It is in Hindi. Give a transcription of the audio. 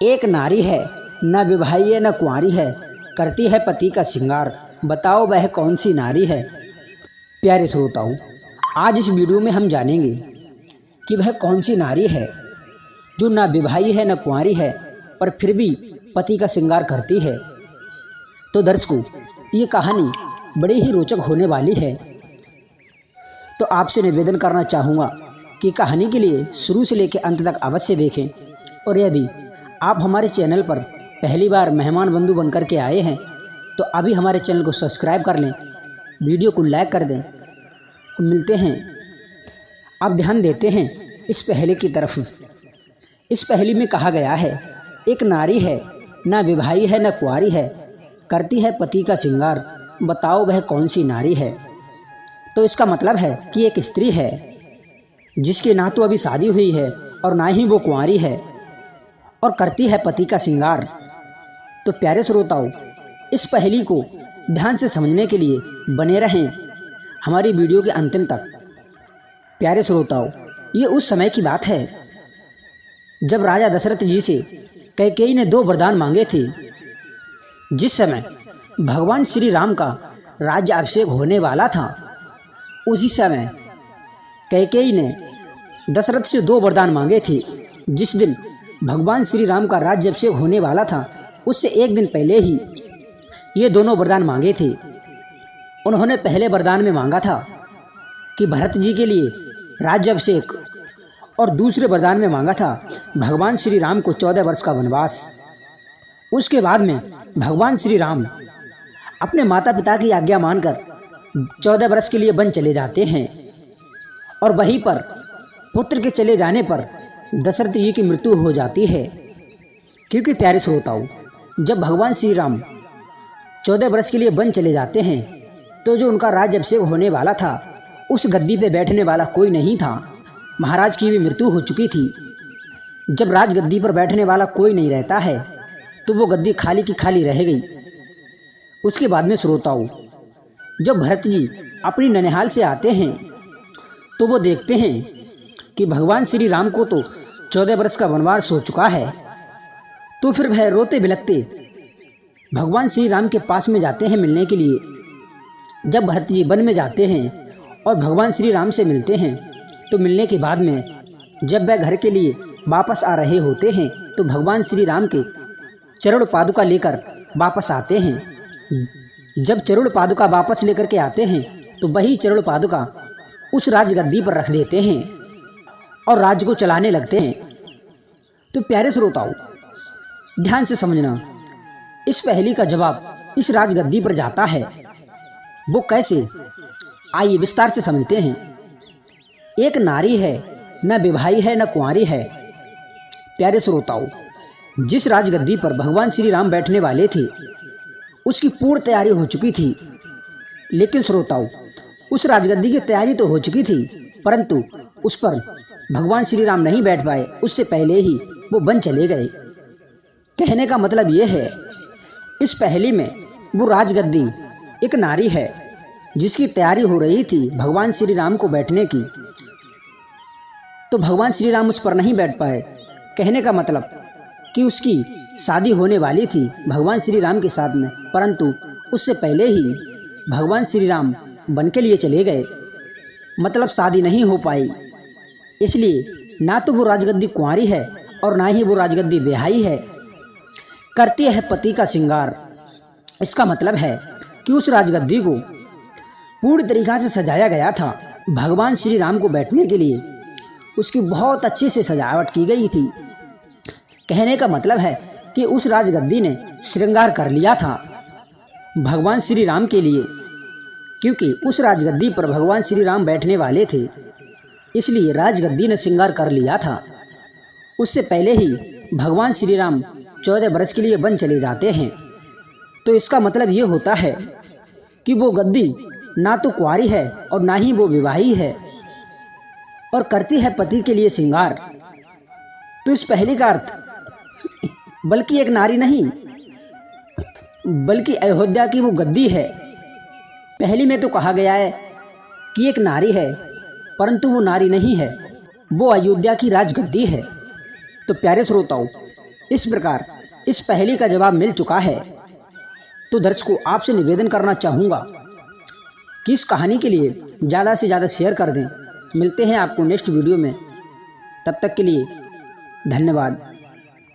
एक नारी है, न विवाही है न कुंवारी है, करती है पति का श्रृंगार, बताओ वह कौन सी नारी है। प्यारे श्रोताओं, आज इस वीडियो में हम जानेंगे कि वह कौन सी नारी है जो न विवाही है न कुंवारी है पर फिर भी पति का श्रृंगार करती है। तो दर्शकों, ये कहानी बड़ी ही रोचक होने वाली है, तो आपसे निवेदन करना चाहूँगा कि कहानी के लिए शुरू से लेकर अंत तक अवश्य देखें। और यदि आप हमारे चैनल पर पहली बार मेहमान बंधु बनकर के आए हैं तो अभी हमारे चैनल को सब्सक्राइब कर लें, वीडियो को लाइक कर दें। मिलते हैं, आप ध्यान देते हैं इस पहेली की तरफ। इस पहेली में कहा गया है, एक नारी है, ना विवाही है न कुंवारी है, करती है पति का श्रृंगार, बताओ वह कौन सी नारी है। तो इसका मतलब है कि एक स्त्री है जिसकी ना तो अभी शादी हुई है और ना ही वो कुंवारी है और करती है पति का श्रृंगार। तो प्यारे श्रोताओं, इस पहेली को ध्यान से समझने के लिए बने रहें हमारी वीडियो के अंतिम तक। प्यारे श्रोताओं, ये उस समय की बात है जब राजा दशरथ जी से कैकेयी ने 2 वरदान मांगे थे। जिस समय भगवान श्री राम का राज्य अभिषेक होने वाला था, उसी समय कैकेयी ने दशरथ से 2 वरदान मांगे थे। जिस दिन भगवान श्री राम का राज्य अभिषेक होने वाला था, उससे एक दिन पहले ही ये दोनों वरदान मांगे थे। उन्होंने पहले वरदान में मांगा था कि भरत जी के लिए राज्य अभिषेक, और दूसरे वरदान में मांगा था भगवान श्री राम को 14 वर्ष का वनवास। उसके बाद में भगवान श्री राम अपने माता पिता की आज्ञा मानकर 14 वर्ष के लिए वन चले जाते हैं और वहीं पर पुत्र के चले जाने पर दशरथ जी की मृत्यु हो जाती है। क्योंकि प्यारे श्रोताओं, जब भगवान श्री राम 14 वर्ष के लिए वन चले जाते हैं तो जो उनका राज्य अभिषेक होने वाला था, उस गद्दी पे बैठने वाला कोई नहीं था। महाराज की भी मृत्यु हो चुकी थी। जब राजगद्दी पर बैठने वाला कोई नहीं रहता है तो वो गद्दी खाली की खाली रह गई। उसके बाद में श्रोताओं, जब भरत जी अपनी ननिहाल से आते हैं तो वो देखते हैं कि भगवान श्री राम को तो 14 वर्ष का वनवास हो चुका है। तो फिर वह रोते बिलखते भगवान श्री राम के पास में जाते हैं मिलने के लिए। जब भरत जी वन में जाते हैं और भगवान श्री राम से मिलते हैं तो मिलने के बाद में जब वह घर के लिए वापस आ रहे होते हैं तो भगवान श्री राम के चरण पादुका लेकर वापस आते हैं। जब चरण पादुका वापस लेकर के आते हैं तो वही चरण पादुका उस राजगद्दी पर रख देते हैं और राज्य को चलाने लगते हैं। तो प्यारे श्रोताओं, ध्यान से समझना, इस पहेली का जवाब इस राजगद्दी पर जाता है। वो कैसे, आइए विस्तार से समझते हैं। एक नारी है, न विवाही है न कुंवारी है। प्यारे श्रोताओं, जिस राजगद्दी पर भगवान श्री राम बैठने वाले थे उसकी पूर्ण तैयारी हो चुकी थी। लेकिन श्रोताओं, उस राजगद्दी की तैयारी तो हो चुकी थी, परंतु उस पर भगवान श्री राम नहीं बैठ पाए। उससे पहले ही वो वन चले गए। कहने का मतलब ये है, इस पहेली में वो राजगद्दी एक नारी है जिसकी तैयारी हो रही थी भगवान श्री राम को बैठने की, तो भगवान श्री राम उस पर नहीं बैठ पाए। कहने का मतलब कि उसकी शादी होने वाली थी भगवान श्री राम के साथ में, परंतु उससे पहले ही भगवान श्री राम वन के लिए चले गए। मतलब शादी नहीं हो पाई। इसलिए ना तो वो राजगद्दी कुंवारी है और ना ही वो राजगद्दी विवाही है। करती है पति का श्रृंगार। इसका मतलब है कि उस राजगद्दी को पूर्ण तरीका से सजाया गया था भगवान श्री राम को बैठने के लिए। उसकी बहुत अच्छे से सजावट की गई थी। कहने का मतलब है कि उस राजगद्दी ने श्रृंगार कर लिया था भगवान श्री राम के लिए। क्योंकि उस राजगद्दी पर भगवान श्री राम बैठने वाले थे, इसलिए राजगद्दी ने श्रृंगार कर लिया था। उससे पहले ही भगवान श्री राम 14 वर्ष के लिए वन चले जाते हैं। तो इसका मतलब ये होता है कि वो गद्दी ना तो कुंवारी है और ना ही वो विवाही है और करती है पति के लिए श्रृंगार। तो इस पहले का अर्थ बल्कि एक नारी नहीं, बल्कि अयोध्या की वो गद्दी है। पहली में तो कहा गया है कि एक नारी है, परंतु वो नारी नहीं है, वो अयोध्या की राजगद्दी है। तो प्यारे श्रोताओं, इस प्रकार इस पहेली का जवाब मिल चुका है। तो दर्शकों, आपसे निवेदन करना चाहूँगा कि इस कहानी के लिए ज़्यादा से ज़्यादा शेयर कर दें। मिलते हैं आपको नेक्स्ट वीडियो में, तब तक के लिए धन्यवाद।